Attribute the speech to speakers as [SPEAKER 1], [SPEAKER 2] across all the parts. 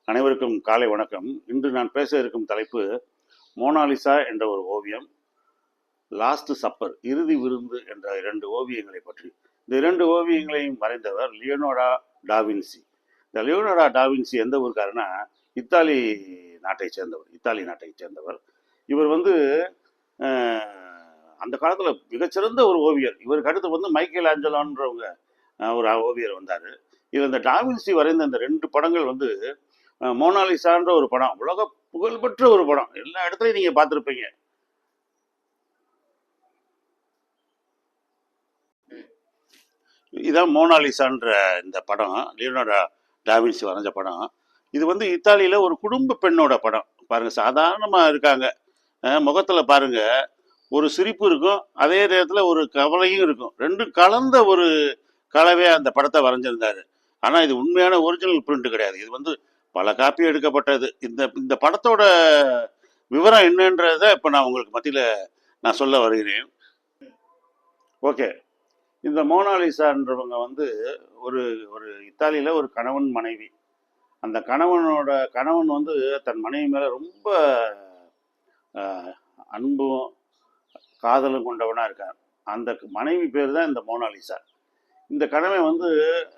[SPEAKER 1] அனைவருக்கும் காலை வணக்கம். இன்று நான் பேச இருக்கும் தலைப்பு மோனாலிசா என்ற ஒரு ஓவியம், லாஸ்ட் சப்பர் இறுதி விருந்து என்ற 2 ஓவியங்களை பற்றி. இந்த 2 ஓவியங்களையும் வரைந்தவர் லியோனார்டோ டாவின்சி. இந்த லியோனார்டோ டாவின்சி எந்த ஊருக்காருன்னா இத்தாலி நாட்டை சேர்ந்தவர். இவர் வந்து அந்த காலத்தில் மிகச்சிறந்த ஒரு ஓவியர். இவருக்கு அடுத்து வந்து மைக்கேல் ஆஞ்சலோன்றவங்க ஒரு ஓவியர் வந்தார். இதில் இந்த டாவின்சி வரைந்த இந்த 2 படங்கள் வந்து மோனாலிசான்ற ஒரு படம், உலக புகழ்பெற்ற ஒரு படம், எல்லா இடத்துலையும் நீங்க பார்த்துருப்பீங்க. இதான் மோனாலிசான்ற இந்த படம், லியோனார்டோ டாவின்சி வரைஞ்ச படம். இது வந்து இத்தாலியில ஒரு குடும்ப பெண்ணோட படம். பாருங்க, சாதாரணமா இருக்காங்க, முகத்துல பாருங்க ஒரு சிரிப்பு இருக்கும், அதே நேரத்தில் ஒரு கவலையும் இருக்கும். ரெண்டும் கலந்த ஒரு கலவையா அந்த படத்தை வரைஞ்சிருந்தாரு. ஆனா இது உண்மையான ஒரிஜினல் பிரிண்ட் கிடையாது. இது வந்து பல காப்பி எடுக்கப்பட்டது. இந்த இந்த படத்தோட விவரம் என்னன்றத இப்போ நான் உங்களுக்கு மத்தியில் சொல்ல வருகிறேன். ஓகே, இந்த மோனாலிசான்றவங்க வந்து ஒரு ஒரு இத்தாலியில் ஒரு கணவன் மனைவி. அந்த கணவன் வந்து தன் மனைவி மேலே ரொம்ப அன்பும் காதலும் கொண்டவனாக இருக்கார். அந்த மனைவி பேர் தான் இந்த மோனாலிசா. இந்த கணவன் வந்து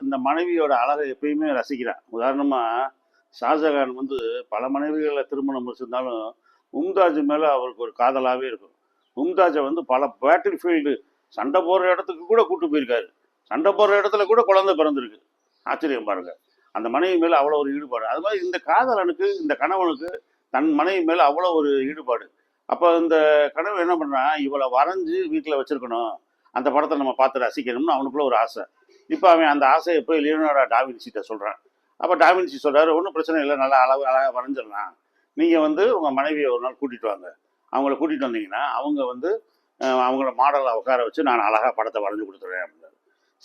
[SPEAKER 1] இந்த மனைவியோட அழகை எப்பயுமே ரசிக்கிறான். உதாரணமாக ஷாஜகான் வந்து பல மனைவிகளை திருமணம் முடிச்சிருந்தாலும் மும்தாஜ் மேலே அவருக்கு ஒரு காதலாகவே இருக்கும். மும்தாஜை வந்து பல பேட்டில் ஃபீல்டு சண்டை போடுற இடத்துக்கு கூட கூட்டு போயிருக்காரு. சண்டை போடுற இடத்துல கூட குழந்தை பிறந்திருக்கு. ஆச்சரியம் பாருங்க, அந்த மனைவி மேலே அவ்வளோ ஒரு ஈடுபாடு. அது மாதிரி இந்த காதலனுக்கு, இந்த கணவனுக்கு தன் மனைவி மேலே அவ்வளோ ஒரு ஈடுபாடு. அப்போ இந்த கணவன் என்ன பண்ணுறான், இவளை வரைஞ்சி வீட்டில் வச்சிருக்கணும், அந்த படத்தை நம்ம பார்த்து ரசிக்கணும்னு அவனுக்குள்ள ஒரு ஆசை. இப்போ அவன் அந்த ஆசையை போய் லியோனார்டோ டாவின்சிட்ட சொல்கிறான். அப்போ டாவின்சி சொல்கிறாரு, ஒன்றும் பிரச்சனை இல்லை, நல்லா அழகாக வரைஞ்சிடலாம். நீங்கள் வந்து உங்கள் மனைவியை ஒரு நாள் கூட்டிகிட்டு வாங்க. அவங்கள கூட்டிகிட்டு வந்தீங்கன்னா அவங்க வந்து அவங்கள மாடலாக உட்கார வச்சு நான் அழகாக படத்தை வரைஞ்சி கொடுத்துட்றேன் அப்படின்னாரு.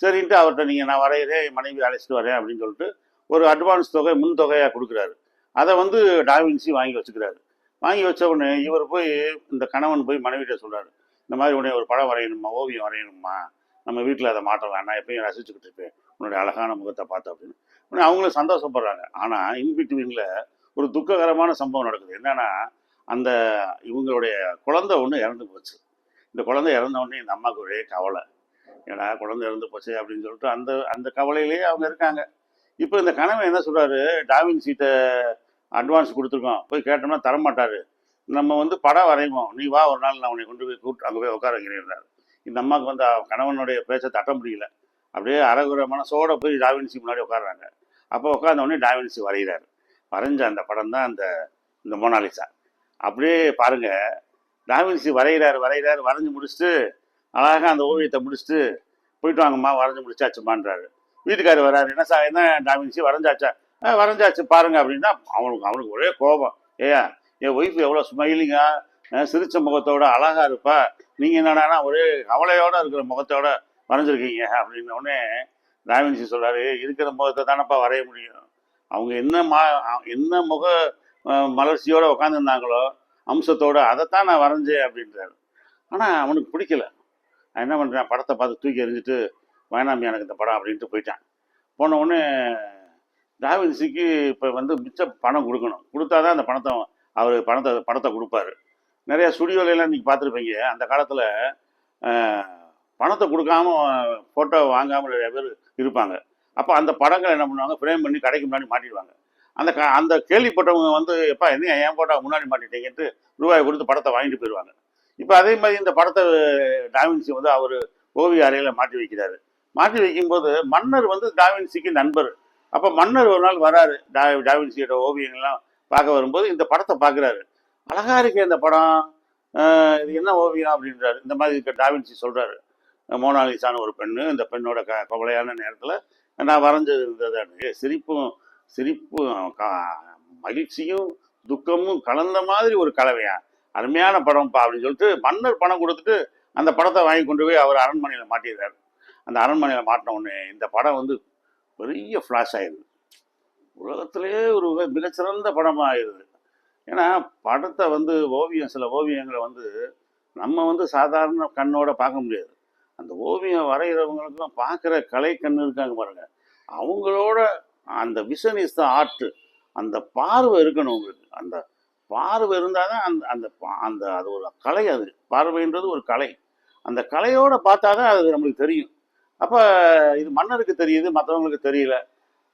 [SPEAKER 1] சரின்ட்டு அவர்கிட்ட நீங்கள் நான் வரைகிறேன், என் மனைவி அழைச்சிட்டு வரேன் அப்படின்னு சொல்லிட்டு ஒரு அட்வான்ஸ் தொகை, முன் தொகையாக கொடுக்குறாரு. அதை வந்து டாவின்சி வாங்கி வச்சுக்கிறாரு. வாங்கி வச்ச உடனே இவர் போய், இந்த கணவன் போய் மனைவிட்ட சொல்கிறாரு, இந்த மாதிரி உடனே ஒரு படம் வரையணுமா, ஓவியம் வரையணுமா, நம்ம வீட்டில் அதை மாட்டலாம், நான் எப்பயும் ரசிச்சுக்கிட்டு இருப்பேன் உன்னுடைய அழகான முகத்தை பார்த்து அப்படின்னு. உடனே அவங்களும் சந்தோஷப்படுறாங்க. ஆனால் இன்பிட்வீனில் ஒரு துக்ககரமான சம்பவம் நடக்குது. என்னன்னா, அந்த இவங்களுடைய குழந்தை ஒன்று இறந்து போச்சு. இந்த குழந்தை இறந்த உடனே இந்த அம்மாவுக்கு ஒரே கவலை, ஏன்னா குழந்தை இறந்து போச்சு அப்படின்னு சொல்லிட்டு அந்த அந்த கவலையிலேயே அவங்க இருக்காங்க. இப்போ இந்த கணவன் என்ன சொல்கிறாரு, டாவின்சிட்ட அட்வான்ஸ் கொடுத்துருக்கோம், போய் கேட்டோம்னா தரமாட்டாரு, நம்ம வந்து படம் வரைவோம், நீ வா ஒரு நாள், நான் உன்னை கொண்டு போய் அங்கே போய் உட்கார வைக்கிறேன். இந்த அம்மாவுக்கு வந்து கணவனுடைய பேச்சை தட்ட முடியல. அப்படியே அறகுற மனசோட போய் டாவின்சி முன்னாடி உட்காடுறாங்க. அப்போ உட்கார்ந்த உடனே டாவின்சி வரைகிறாரு. வரைஞ்ச அந்த படம் தான் இந்த மோனாலிசா. அப்படியே பாருங்க, டாவின்சி வரைகிறாரு வரைஞ்சு முடிச்சுட்டு அழகாக அந்த ஓவியத்தை முடிச்சுட்டு போயிட்டு வாங்கம்மா, வரைஞ்சி முடிச்சாச்சுமான்றாரு. வீட்டுக்காரர் வராரு, என்ன டாவின்சி வரைஞ்சாச்சா? வரைஞ்சாச்சு பாருங்க அப்படின்னா அவனுக்கு ஒரே கோபம். ஏயா, என் ஒய்ஃப் எவ்வளோ ஸ்மைலிங்காக சிரிச்ச முகத்தோட அழகா இருப்பா, நீங்கள் என்னடானா ஒரே கவலையோட இருக்கிற முகத்தோட வரைஞ்சிருக்கீங்க அப்படின்ன உடனே டாவின்சி சொல்றாரு, இருக்கிற முகத்தை தானப்பா வரைய முடியும், அவங்க என்ன முக மலர்ச்சியோட உட்காந்துருந்தாங்களோ அம்சத்தோட, அதைத்தான் நான் வரைஞ்சேன் அப்படின்றாரு. ஆனால் அவனுக்கு பிடிக்கல. நான் என்ன பண்ணுறேன், படத்தை பார்த்து தூக்கி எறிஞ்சிட்டு வேணாமி எனக்கு இந்த படம் அப்படின்ட்டு போயிட்டான். போன உடனே டாவின்சிக்கு இப்போ வந்து மிச்ச பணம் கொடுக்கணும், கொடுத்தாதான் அந்த அவர் படத்தை கொடுப்பாரு. நிறைய ஸ்டுடியோலாம் நீங்கள் பார்த்துருப்பீங்க, அந்த காலத்தில் பணத்தை கொடுக்காம ஃபோட்டோ வாங்காமல் நிறைய பேர் இருப்பாங்க. அப்போ அந்த படங்கள் என்ன பண்ணுவாங்க, ஃப்ரேம் பண்ணி கடைக்கு முன்னாடி மாட்டிடுவாங்க. அந்த கேள்விப்பட்டவங்க வந்து, எப்பா என்ன என் ஃபோட்டோ முன்னாடி மாட்டிட்டீங்கன்ட்டு ரூபாயை கொடுத்து படத்தை வாங்கிட்டு போயிடுவாங்க. இப்போ அதே மாதிரி இந்த படத்தை டாவின்சி வந்து அவர் ஓவிய அறையில் மாட்டி வைக்கிறாரு. மாட்டி வைக்கும்போது மன்னர் வந்து டாவின்சிக்கு நண்பர். அப்போ மன்னர் ஒரு நாள் வராரு, டாவின்சியோட ஓவியங்கள்லாம் பார்க்க வரும்போது இந்த படத்தை பார்க்குறாரு. அழகா இருக்கே இந்த படம், இது என்ன ஓவியம் அப்படின்றாரு. இந்த மாதிரி டாவின்சி சொல்கிறாரு, மோனாலிசான ஒரு பெண்ணு, இந்த பெண்ணோட கவலையான நேரத்தில் நான் வரைஞ்சது இருந்தது, சிரிப்பும் மகிழ்ச்சியும் துக்கமும் கலந்த மாதிரி ஒரு கலவையா, அருமையான படம்ப்பா அப்படின்னு சொல்லிட்டு மன்னர் பணம் கொடுத்துட்டு அந்த படத்தை வாங்கி கொண்டு போய் அவர் அரண்மனையில் மாட்டிடுறாரு. அந்த அரண்மனையில் மாட்டின உடனே இந்த படம் வந்து பெரிய ஃப்ளாஷ் ஆயிடுது, உலகத்திலேயே ஒரு மிகச்சிறந்த படமாக ஆயிடுது. ஏன்னா படத்தை வந்து சில ஓவியங்களை வந்து நம்ம வந்து சாதாரண கண்ணோட பார்க்க முடியாது. அந்த ஓவியம் வரைகிறவங்களுக்குலாம் பார்க்குற கலை கண்ணு இருக்காங்க பாருங்க, அவங்களோட அந்த விஷன் இஸ் த ஆர்ட், அந்த பார்வை இருக்கணும் உங்களுக்கு. அந்த பார்வை இருந்தால் தான் அந்த அந்த அந்த அது ஒரு கலை. அது பார்வைன்றது ஒரு கலை. அந்த கலையோட பார்த்தா தான் அது நம்மளுக்கு தெரியும். அப்போ இது மன்னருக்கு தெரியுது, மற்றவங்களுக்கு தெரியல.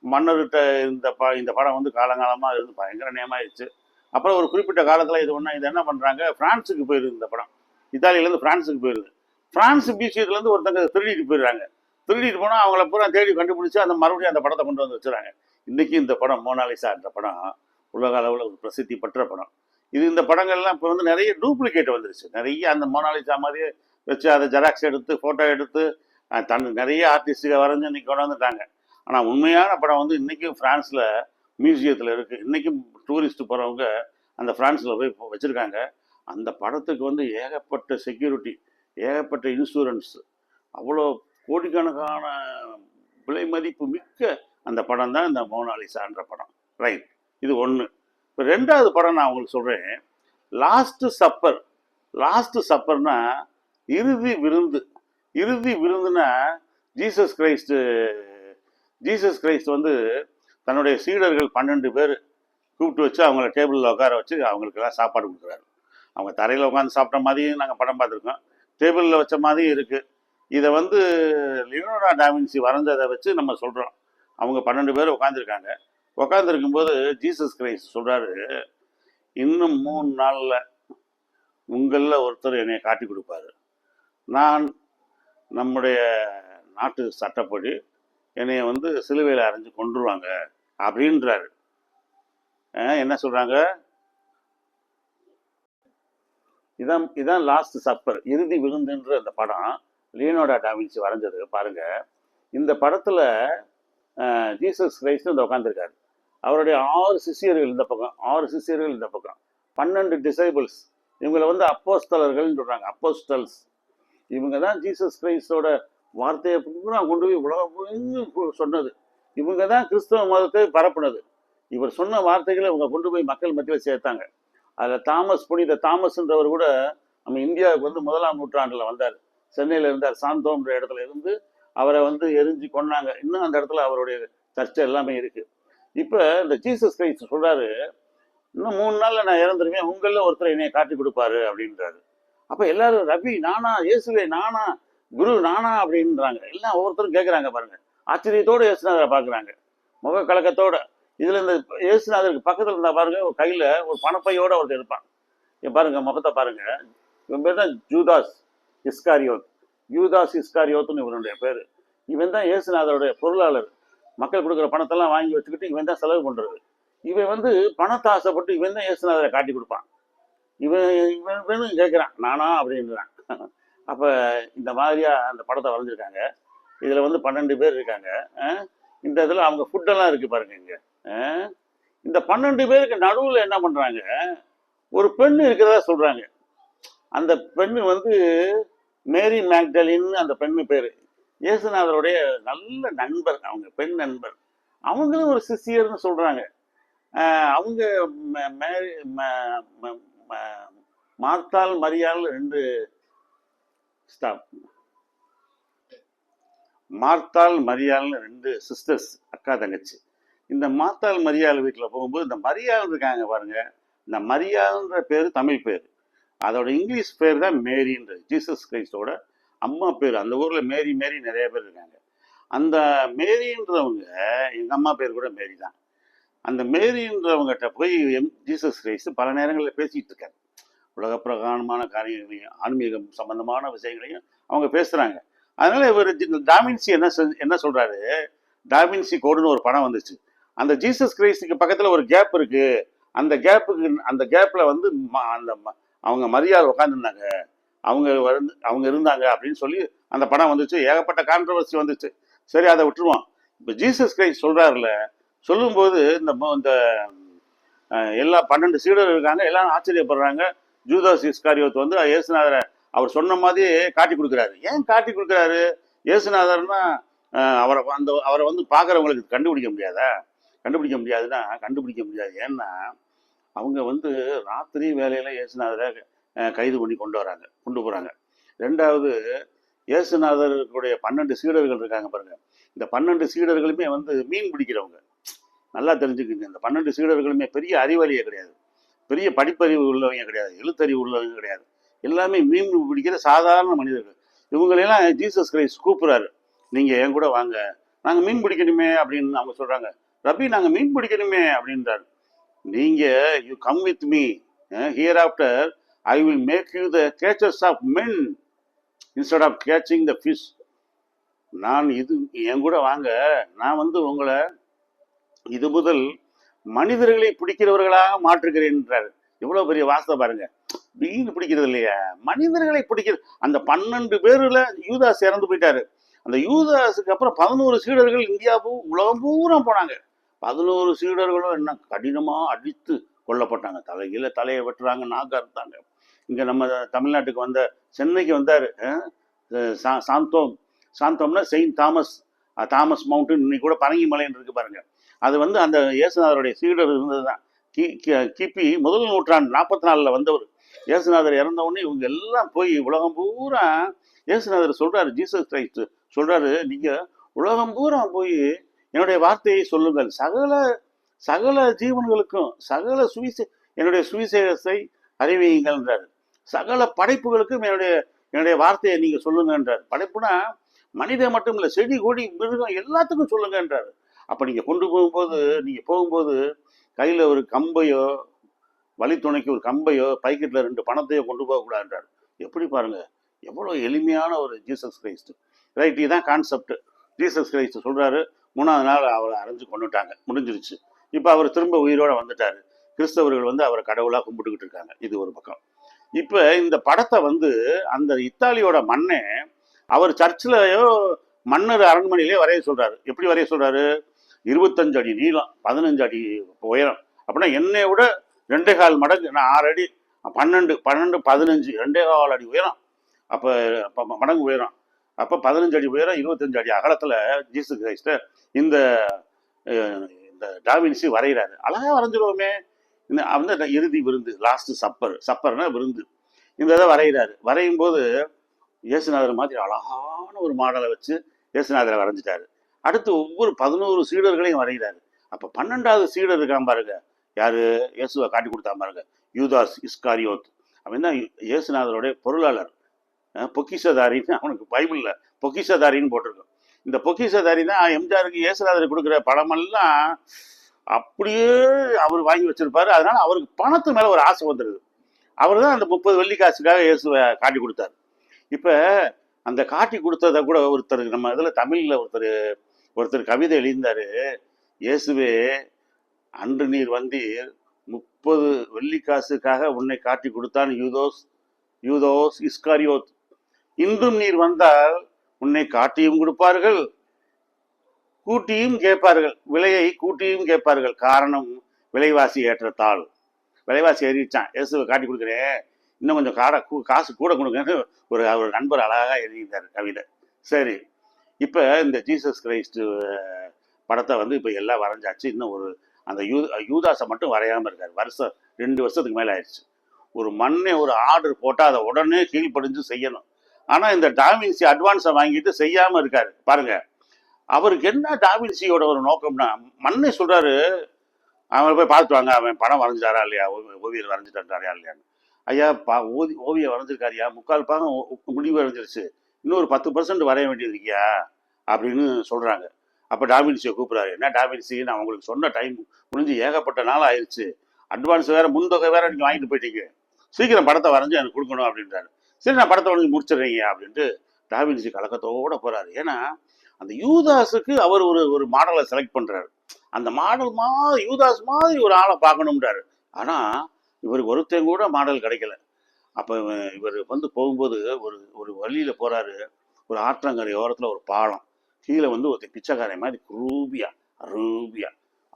[SPEAKER 1] மன்னர்கிட்ட இந்த படம் வந்து காலங்காலமாக இருந்து பயங்கர நேமாயிடுச்சு. அப்புறம் ஒரு குறிப்பிட்ட காலத்தில் இது என்ன பண்ணுறாங்க, ஃப்ரான்ஸுக்கு போயிடுது இந்த படம். இத்தாலியிலேருந்து ஃப்ரான்ஸுக்கு போயிடுது. ஃப்ரான்ஸ் மியூசியத்துலேருந்து ஒருத்தங்க திருடிட்டு போயிடுறாங்க. திருடிட்டு போனால் அவங்கள பூரா தேடி கண்டுபிடிச்சி அந்த மறுபடியும் அந்த படத்தை கொண்டு வந்து வச்சுறாங்க. இன்றைக்கி இந்த படம் மோனாலிசா என்ற படம் உலக அளவில் ஒரு பிரசித்தி பெற்ற படம். இந்த படங்கள்லாம் இப்போ வந்து நிறைய டூப்ளிகேட் வந்துருச்சு. நிறைய அந்த மோனாலிசா மாதிரியே வச்சு அதை ஜெராக்ஸ் எடுத்து ஃபோட்டோ எடுத்து நிறைய ஆர்டிஸ்ட்டுகள் வரைஞ்சி இன்னைக்கு கொண்டு வந்துட்டாங்க. ஆனால் உண்மையான படம் வந்து இன்றைக்கும் ஃப்ரான்ஸில் மியூசியத்தில் இருக்குது. இன்றைக்கும் டூரிஸ்ட் போகிறவங்க அந்த ஃப்ரான்ஸில் போய் வச்சுருக்காங்க. அந்த படத்துக்கு வந்து ஏகப்பட்ட செக்யூரிட்டி, ஏகப்பட்ட இன்சூரன்ஸ், அவ்வளோ கோடிக்கணக்கான விலை மதிப்பு மிக்க அந்த படம் தான் இந்த மோனாலிசான்ற படம். ரைட், இது ஒன்று. இப்போ ரெண்டாவது படம் நான் உங்களுக்கு சொல்கிறேன், லாஸ்ட் சப்பர். லாஸ்ட் சப்பர்னா இறுதி விருந்து. இறுதி விருந்துனா ஜீசஸ் கிரைஸ்ட் வந்து தன்னுடைய சீடர்கள் 12 பேர் கூப்பிட்டு வச்சு அவங்கள டேபிளில் உட்கார வச்சு அவங்களுக்கெல்லாம் சாப்பாடு கொடுக்குறாரு. அவங்க தரையில் உட்காந்து சாப்பிட்ட மாதிரியும் நாங்கள் படம் பார்த்துருக்கோம், டேபிளில் வச்ச மாதிரியும் இருக்குது. இதை வந்து லியோனார்டோ டா வின்சி வரைஞ்சதை வச்சு நம்ம சொல்கிறோம். அவங்க 12 பேர் உட்காந்துருக்காங்க. உட்காந்துருக்கும்போது ஜீசஸ் கிரைஸ்ட் சொல்கிறாரு, இன்னும் 3 நாளில் உங்களில் ஒருத்தர் என்னை காட்டி கொடுப்பாரு. நான் நம்முடைய நாட்டு சட்டப்படி என்னைய வந்து சிலுவையில் அரைஞ்சு கொண்டுருவாங்க அப்படின்றாரு. என்ன சொல்கிறாங்க, இதான் லாஸ்ட் சப்பர், இறுதி விருந்துன்ற அந்த படம் லியோனார்டோ டா வின்சி வரைஞ்சது. பாருங்க, இந்த படத்துல ஜீசஸ் கிரைஸ்ட் இந்த உட்காந்துருக்காரு. அவருடைய 6 சிஷியர்கள் இந்த பக்கம், 6 சிஷியர்கள் இந்த பக்கம், 12 டிசைபிள்ஸ். இவங்களை வந்து அப்போஸ்தலர்கள்னு சொல்றாங்க, அப்போஸ்டல்ஸ். இவங்க தான் ஜீசஸ் கிரைஸ்டோட வார்த்தையை கொண்டு போய் உலகம் சொன்னது. இவங்க தான் கிறிஸ்தவ மதத்தை பரப்புனது. இவர் சொன்ன வார்த்தைகளை இவங்க கொண்டு போய் மக்கள் மத்தியில் சேர்த்தாங்க. அதில் புனித தாமஸ்ன்றவர் கூட நம்ம இந்தியாவுக்கு வந்து 1ஆம் நூற்றாண்டில் வந்தார். சென்னையில் இருந்தார். சாந்தோம்ன்ற இடத்துல இருந்து அவரை வந்து எரிஞ்சு கொண்டாங்க. இன்னும் அந்த இடத்துல அவருடைய சர்ச்சை எல்லாமே இருக்கு. இப்போ இந்த ஜீசஸ் கிரைஸ்ட் சொல்றாரு, இன்னும் 3 நாளில் நான் இறந்துருவேன், உங்களில் ஒருத்தர் என்னைய காட்டி கொடுப்பாரு அப்படின்றாரு. அப்போ எல்லாரும் ரபி நானா, இயேசுவே நானா, குரு நானா அப்படின்றாங்க. எல்லாம் ஒவ்வொருத்தரும் கேட்குறாங்க பாருங்க. ஆச்சரியத்தோடு இயேசுநாதரை பார்க்குறாங்க, முக கலக்கத்தோட. இதுல இந்த இயேசுநாதருக்கு பக்கத்தில் இருந்தா பாருங்க, ஒரு கையில ஒரு பணப்பையோட ஒருத்தர் இருப்பான். பாருங்க முகத்தை பாருங்க. இவன் பேர் தான் ஜூதாஸ் இஸ்காரியோத். யூதாஸ் இஸ்காரியோத்துன்னு இவனுடைய பேர். இவன் தான் இயேசுநாதருடைய பொருளாளர். மக்கள் கொடுக்குற பணத்தெல்லாம் வாங்கி வச்சுக்கிட்டு இவன் தான் செலவு பண்றது. இவன் வந்து பணத்தை ஆசைப்பட்டு இவன் தான் இயேசுநாதரை காட்டி கொடுப்பான். இவன் கேட்குறான் நானா அப்படின்றான். அப்போ இந்த மாதிரியா அந்த படத்தை வரைஞ்சிருக்காங்க. இதுல வந்து 12 பேர் இருக்காங்க. இந்த இதில் அவங்க ஃபுட்டெல்லாம் இருக்கு பாருங்க. இங்க இந்த 12 பேருக்கு நடுவில் என்ன பண்றாங்க, ஒரு பெண் இருக்கிறதா சொல்றாங்க. அந்த பெண்ணு வந்து மேரி மேக்டலின், அந்த பெண்ணு பேரு. இயேசுநாதருடைய நல்ல நண்பர், அவங்க பெண் நண்பர். அவங்களும் ஒரு சிஷியர்னு சொல்றாங்க. அவங்க மார்த்தாள் மரியாள் 2 மார்த்தாள் மரியாள்னு 2 சிஸ்டர்ஸ், அக்கா தங்கச்சி. இந்த மார்த்தாள் மரியாள் வீட்டில் போகும்போது இந்த மரியாள் இருக்காங்க பாருங்க. இந்த மரியாள்ன்ற பேர் தமிழ் பேர், அதோட இங்கிலீஷ் பேர் தான் மேரின்றது. ஜீசஸ் கிரைஸ்டோட அம்மா பேர். அந்த ஊர்ல மேரி நிறைய பேர் இருக்காங்க. அந்த மேரின்றவங்க, எங்க அம்மா பேர் கூட மேரி தான். அந்த மேரின்றவங்ககிட்ட போய் ஜீசஸ் கிரைஸ்ட் பல நேரங்களில் பேசிட்டு இருக்காரு. உலக பிரகாரமான காரியங்களையும் ஆன்மீகம் சம்பந்தமான விஷயங்களையும் அவங்க பேசுறாங்க. அதனால இவர் டாவின்சி என்ன சொல்றாரு, டாவின்சி கோடுன்னு ஒரு படம் வந்துச்சு. அந்த ஜீசஸ் கிரைஸ்டுக்கு பக்கத்துல ஒரு கேப் இருக்கு. அந்த கேப்ல வந்து அந்த அவங்க மரியாதை உட்காந்துருந்தாங்க, அவங்க இருந்தாங்க அப்படின்னு சொல்லி அந்த படம் வந்துச்சு. ஏகப்பட்ட கான்ட்ரவர்சி வந்துச்சு. சரி, அதை விட்டுருவோம். இப்போ ஜீசஸ் கிரைஸ்ட் சொல்றாருல, சொல்லும்போது இந்த எல்லா 12 சீடர் இருக்காங்க, எல்லாரும் ஆச்சரியப்படுறாங்க. ஜூதாஸ் இஸ்காரியோத் வந்து இயேசுநாதரை அவர் சொன்ன மாதிரி காட்டி கொடுக்குறாரு. ஏன் காட்டி கொடுக்குறாரு? இயேசுநாதர்னா அவரை வந்து பார்க்குறவங்களுக்கு கண்டுபிடிக்க முடியாதா? கண்டுபிடிக்க முடியாதுன்னா கண்டுபிடிக்க முடியாது. ஏன்னா அவங்க வந்து ராத்திரி வேலையில இயேசுநாதரை கைது பண்ணி கொண்டு போறாங்க. 2வது, இயேசுநாதருடைய 12 சீடர்கள் இருக்காங்க பாருங்க. இந்த 12 சீடர்களுமே வந்து மீன் பிடிக்கிறவங்க. நல்லா தெரிஞ்சுக்கிங்க. இந்த 12 சீடர்களுமே பெரிய அறிவாளியே கிடையாது, பெரிய படிப்பறிவு உள்ளவங்க கிடையாது, எழுத்தறிவு உள்ளவங்க கிடையாது. எல்லாமே மீன் பிடிக்கிற சாதாரண மனிதர்கள். இவங்களெல்லாம் ஜீசஸ் கிரைஸ்ட் கூப்பிடுறாரு, நீங்க என் கூட வாங்க, நாங்க மீன் பிடிக்கணுமே அப்படின்னு அவங்க சொல்றாங்க. ரபி, நாங்க மீன் பிடிக்கணுமே அப்படின்றாரு. நீங்க you come with me, here after I will make you the catchers of men instead of catching the fish. நான் இது என் கூட வாங்க, நான் வந்து உங்களை இது முதல் மனிதர்களை பிடிக்கிறவர்களாக மாற்றுகிறேன்றாரு. எவ்வளவு பெரிய வாசனை பாருங்க. மீன் பிடிக்கிறது இல்லையா, மனிதர்களை பிடிக்கிறது. அந்த 12 பேர்ல யூதாஸ் இறந்து போயிட்டாரு. அந்த யூதாஸுக்கு அப்புறம் 11 சீடர்கள் இந்தியா உலகம் பூரா போனாங்க. 11 சீடர்களும் என்ன கடினமா அடித்து கொல்லப்பட்டாங்க. தலையை வெட்டுறாங்க, நாக்கு அறுத்தாங்க. இங்க நம்ம தமிழ்நாட்டுக்கு வந்த, சென்னைக்கு வந்தாரு சாந்தோம்னா செயின்ட் தாமஸ் மவுண்டன், இன்னைக்கு கூட பரங்கி மலைன்னு இருக்கு பாருங்க. அது வந்து அந்த இயேசுநாதருடைய சீடர் இருந்ததுதான். கிபி முதல் நூற்றாண்டு 44ல் வந்தவர். இயேசுநாதர் இறந்த உடனே இவங்க எல்லாம் போய் உலகம் பூரா இயேசுநாதர் சொல்றாரு, ஜீசஸ் கிரைஸ்ட் சொல்றாரு, நீங்க உலகம் பூரா போய் என்னுடைய வார்த்தையை சொல்லுங்கள், சகல ஜீவன்களுக்கும் என்னுடைய சுவிசேஷத்தை அறிவியுங்கள்ன்றாரு. சகல படைப்புகளுக்கும் என்னுடைய வார்த்தையை நீங்க சொல்லுங்கன்றார். படைப்புனா மனிதன் மட்டும் இல்லை, செடி கொடி மிருகம் எல்லாத்துக்கும் சொல்லுங்கன்றாரு. அப்ப நீங்க போகும்போது கையில ஒரு கம்பையோ, வழித்துணைக்கு ஒரு கம்பையோ, பைக்கெட்ல 2 பணத்தையோ கொண்டு போகக்கூடாதுன்றார். எப்படி பாருங்க, எவ்வளவு எளிமையான ஒரு ஜீசஸ் கிரைஸ்ட். ரைட், இதுதான் கான்செப்ட். ஜீசஸ் கிரைஸ்ட் சொல்றாரு. 3ஆவது நாள் அவரை அரைஞ்சு கொண்டுட்டாங்க, முடிஞ்சிருச்சு. இப்ப அவர் திரும்ப உயிரோட வந்துட்டாரு. கிறிஸ்தவர்கள் வந்து அவரை கடவுளா கும்பிட்டுக்கிட்டு இருக்காங்க. இது ஒரு பக்கம். இப்ப இந்த படத்தை வந்து அந்த இத்தாலியோட மண்ணே அவர் சர்ச்சிலையோ மன்னர் அரண்மனையிலேயே வரைய சொல்றாரு. எப்படி வரைய சொல்றாரு? 25 அடி நீளம், 15 அடி உயரம். அப்படின்னா என்னை விட 2.25 மடங்கு, நான் 6 அடி, 12 15 2.25 அடி உயரம். அப்ப மடங்கு உயரம். அப்ப 15 அடி உயரம், 25 அடி அகலத்துல ஜீசஸ் கிரைஸ்ட இந்த டாவின்சி வரைகிறாரு. அழகா வரைஞ்சிருவோமே. இந்த இறுதி விருந்து, லாஸ்ட் சப்பர்னா விருந்து, இந்த இதை வரைகிறாரு. வரையும் போது இயேசுநாதர் மாதிரி அழகான ஒரு மாடலை வச்சு இயேசுநாதரை வரைஞ்சிட்டாரு. அடுத்து ஒவ்வொரு 11 சீடர்களையும் வரைகிறாரு. அப்ப 12வது சீடர் இருக்கான் பாருங்க, யாரு? இயேசுவை காட்டி கொடுத்தா பாருங்க, யூதாஸ் இஸ்காரியோத். அவன் தான் இயேசுநாதருடைய பொருளாளர், பொக்கிஷதாரின்னு அவனுக்கு பைபிள்ல பொக்கிஷதாரின்னு போட்டிருக்கோம். இந்த பொக்கிஷதாரி தான் எம்ஜிஆருக்கு இயேசுநாதர் கொடுக்குற படமெல்லாம் அப்படியே அவர் வாங்கி வச்சிருப்பாரு. அதனால அவருக்கு பணத்து மேல ஒரு ஆசை வந்துடுது. அவர் தான் அந்த 30 வெள்ளி காசுக்காக இயேசுவை காட்டி கொடுத்தாரு. இப்ப அந்த காட்டி கொடுத்ததை கூட ஒருத்தர், நம்ம இதுல தமிழ்ல ஒருத்தர் கவிதை எழுந்தாரு. இயேசுவே, அன்று நீர் வந்தீர், 30 வெள்ளிக்காசுக்காக உன்னை காட்டி கொடுத்தான் யூதோஸ் இஸ்காரியோத். இன்றும் நீர் வந்தால் உன்னை காட்டியும் கொடுப்பார்கள், கூட்டியும் கேட்பார்கள், விலையை கூட்டியும் கேட்பார்கள். காரணம் விலைவாசி ஏற்றத்தால். விலைவாசி ஏறிச்சான், இயேசுவை காட்டி கொடுக்குறேன், இன்னும் கொஞ்சம் காசு கூட கொடுங்கன்னு ஒரு நண்பர் அழகாக எழுதியிருந்தார் கவிதை. சரி, இப்போ இந்த ஜீசஸ் கிரைஸ்ட் படத்தை வந்து இப்போ எல்லாம் வரைஞ்சாச்சு. இன்னும் அந்த யூதாஸை மட்டும் வரையாமல் இருக்காரு. 2 வருஷத்துக்கு மேலே ஆயிடுச்சு. ஒரு ஆர்டர் போட்டால் அதை உடனே கீழ்ப்படிஞ்சு செய்யணும். ஆனால் இந்த டாவின்சி அட்வான்ஸை வாங்கிட்டு செய்யாமல் இருக்காரு பாருங்க. அவருக்கு என்ன டாவின்சியோட ஒரு நோக்கம்னா, மண்ணை சொல்றாரு, அவனை போய் பார்த்துட்டு வாங்க, அவன் படம் வரைஞ்சாரா இல்லையா, ஓவியர் வரைஞ்சிட்டாரா இல்லையான்னு. ஐயா, ஓவியம் வரைஞ்சிருக்காருயா, 3/4 பாகம் முடிவு வரைஞ்சிருச்சு, இன்னொரு 10% வரைய வேண்டியது இருக்கியா அப்படின்னு சொல்றாங்க. அப்போ டாவின்சியை கூப்பிட்றாரு. என்ன டாவின்சி, நான் உங்களுக்கு சொன்ன டைம் முடிஞ்சு ஏகப்பட்ட நாள் ஆயிடுச்சு, அட்வான்ஸ் வேற, முன்தொகை வேற நீங்கள் வாங்கிட்டு போயிட்டீங்க, சீக்கிரம் படத்தை வரைஞ்சி எனக்கு கொடுக்கணும் அப்படின்றாரு. சரி, நான் படத்தை வரைஞ்சி முடிச்சிடுறீங்க அப்படின்ட்டு டாவின்சி கலக்கத்தோட போறாரு. ஏன்னா அந்த யூதாஸுக்கு அவர் ஒரு மாடலை செலக்ட் பண்றாரு. அந்த மாடல் யூதாஸ் மாதிரி ஒரு ஆளை பார்க்கணும்ன்றாரு. ஆனா இவருக்கு ஒருத்தன் கூட மாடல் கிடைக்கல. அப்ப இவர் வந்து போகும்போது ஒரு வழியில போறாரு. ஒரு ஆற்றங்கரை ஓரத்துல ஒரு பாலம், கீழே வந்து ஒரு பிச்சைக்காரன் மாதிரி ரூபியா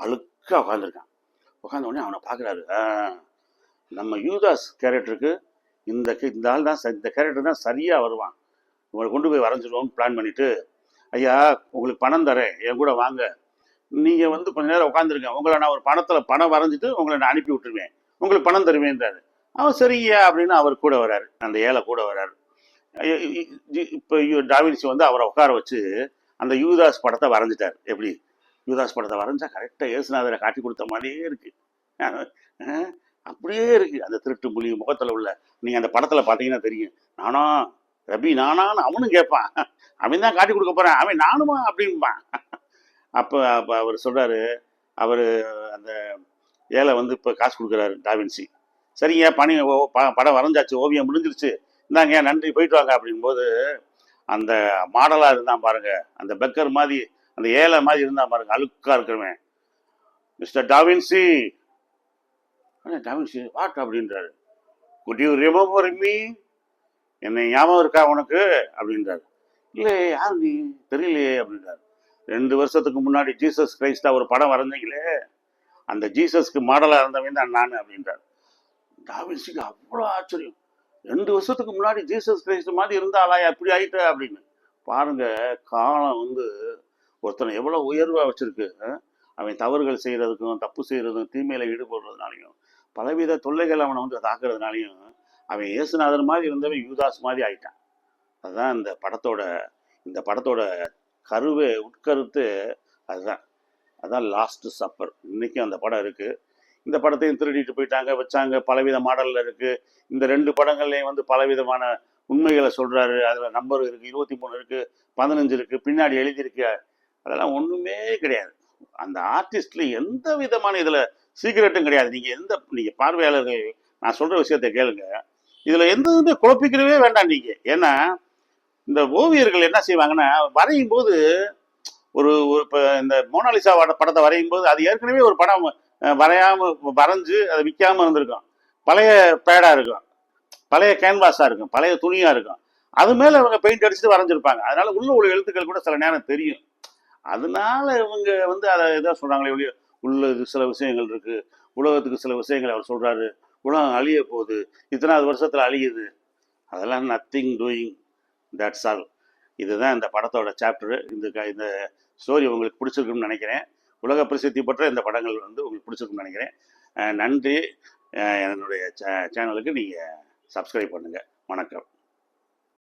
[SPEAKER 1] அழுக்கா உட்காந்துருக்கான். உட்காந்த உடனே அவனை பாக்குறாரு. நம்ம யூதாஸ் கேரக்டருக்கு இந்த ஆள் தான், இந்த கேரக்டர் தான் சரியா வருவான், இவங்களை கொண்டு போய் வரைஞ்சிடுவோம்னு பிளான் பண்ணிட்டு, ஐயா உங்களுக்கு பணம் தரேன், என் கூட வாங்க, நீங்க வந்து கொஞ்ச நேரம் உட்காந்துருங்க, உங்களை நான் ஒரு பணம் வரைஞ்சிட்டு உங்களை நான் அனுப்பி விட்டுருவேன், உங்களுக்கு பணம் தருவேன்றாரு. அவன் சரியா அப்படின்னு அவர் கூட வர்றாரு, அந்த ஏழை கூட வர்றாரு. இப்போ டாவின்சி வந்து அவரை உட்கார வச்சு அந்த யூதாஸ் படத்தை வரைஞ்சிட்டார். எப்படி யூதாஸ் படத்தை வரைஞ்சா கரெக்டாக இயேசுநாதரை காட்டி கொடுத்த மாதிரியே இருக்கு. அப்படியே இருக்கு அந்த திருட்டு புலி முகத்தில் உள்ள. நீங்கள் அந்த படத்தில் பார்த்தீங்கன்னா தெரியும். நானா ரபி நானான்னு அவனும் கேட்பான். அவன் தான் காட்டி கொடுக்க போகிறான். அவன் நானுமா அப்படின்பான். அப்போ அவர் சொல்கிறாரு, அவர் அந்த ஏழை வந்து இப்போ காசு கொடுக்குறாரு டாவின்சி. சரிங்க படம் வரைஞ்சாச்சு, ஓவியம் முடிஞ்சிருச்சு, இந்தாங்க நன்றி போயிட்டு வாங்க அப்படிங்கும்போது அந்த மாடலாக இருந்தான் பாருங்க, அந்த பெக்கர் மாதிரி அந்த ஏழை மாதிரி இருந்தான் பாருங்க, அழுக்கா இருக்கிறவன், மிஸ்டர் டாவின்சி டாவின்சி வாட் அப்படின்றாரு. குட் யூ ரிமெம்பர் மீ, என்னை ஞாபகம் இருக்கா உனக்கு அப்படின்றாரு. இல்லை யார் நீ தெரியலையே அப்படின்றாரு. 2 வருஷத்துக்கு முன்னாடி ஜீசஸ் கிரைஸ்டா ஒரு படம் வரைஞ்சீங்களே, அந்த ஜீசஸ்க்கு மாடலாக இருந்தவன் தான் நான் அப்படின்றார். டாவின்சிக்கு அவ்வளோ ஆச்சரியம். 2 வருஷத்துக்கு முன்னாடி ஜீசஸ் கிரைஸ்ட் மாதிரி இருந்தாலா எப்படி ஆயிட்ட அப்படின்னு. பாருங்க, காலம் வந்து ஒருத்தனை எவ்வளோ உயர்வாக வச்சிருக்கு. அவன் தவறுகள் செய்கிறதுக்கும் தப்பு செய்கிறதுக்கும் தீமையில ஈடுபடுறதுனாலையும் பலவித தொல்லைகள் அவனை வந்து தாக்குறதுனாலையும் அவன் இயேசுநாதர் மாதிரி இருந்தவன் யூதாஸ் மாதிரி ஆயிட்டான். அதுதான் இந்த படத்தோட கருவே உட்கருத்து அதுதான். அதான் லாஸ்ட் சப்பர். இன்னைக்கும் அந்த படம் இருக்கு. இந்த படத்தையும் திருடிட்டு போயிட்டாங்க, வச்சாங்க, பலவித மாடல்ல இருக்கு. இந்த 2 படங்கள்லையும் வந்து பலவிதமான உண்மைகளை சொல்றாரு. அதுல நம்பர் இருக்கு, 23 இருக்கு, 15 இருக்கு, பின்னாடி எழுதியிருக்கு. அதெல்லாம் ஒண்ணுமே கிடையாது. அந்த ஆர்டிஸ்ட்ல எந்த விதமான இதுல சீக்கிரட்டும் கிடையாது. நீங்க பார்வையாளர்கள் நான் சொல்ற விஷயத்தை கேளுங்க. இதுல எந்த இதுவுமே குழப்பிக்கிறவே வேண்டாம் நீங்க. ஏன்னா இந்த ஓவியர்கள் என்ன செய்வாங்கன்னா, வரையும் போது ஒரு இப்போ இந்த மோனாலிசா படத்தை வரையும் போது அது ஏற்கனவே ஒரு படம் வரையாம வரைஞ்சு அதை விற்காம இருந்திருக்கும். பழைய பேடா இருக்கும், பழைய கேன்வாஸா இருக்கும், பழைய துணியா இருக்கும். அது மேல இவங்க பெயிண்ட் அடிச்சுட்டு வரைஞ்சிருப்பாங்க. அதனால உள்ள எழுத்துக்கள் கூட சில நேரம் தெரியும். அதனால இவங்க வந்து அதை எதோ சொல்றாங்களே ஒழிய, உள்ள சில விஷயங்கள் இருக்கு, உலகத்துக்கு சில விஷயங்கள் அவர் சொல்றாரு, உலகம் அழிய போகுது, இத்தனாவது வருஷத்துல அழியுது, அதெல்லாம் நத்திங் டூயிங், தட்ஸ் ஆல். இதுதான் இந்த படத்தோட சாப்டரு. இந்த ஸ்டோரி உங்களுக்கு பிடிச்சிருக்குன்னு நினைக்கிறேன். உலக பிரசித்தி பெற்ற இந்த படங்கள் வந்து உங்களுக்கு பிடிச்சிருக்குன்னு நினைக்கிறேன். நன்றி. என்னுடைய சேனலுக்கு நீங்கள் சப்ஸ்கிரைப் பண்ணுங்கள். வணக்கம்.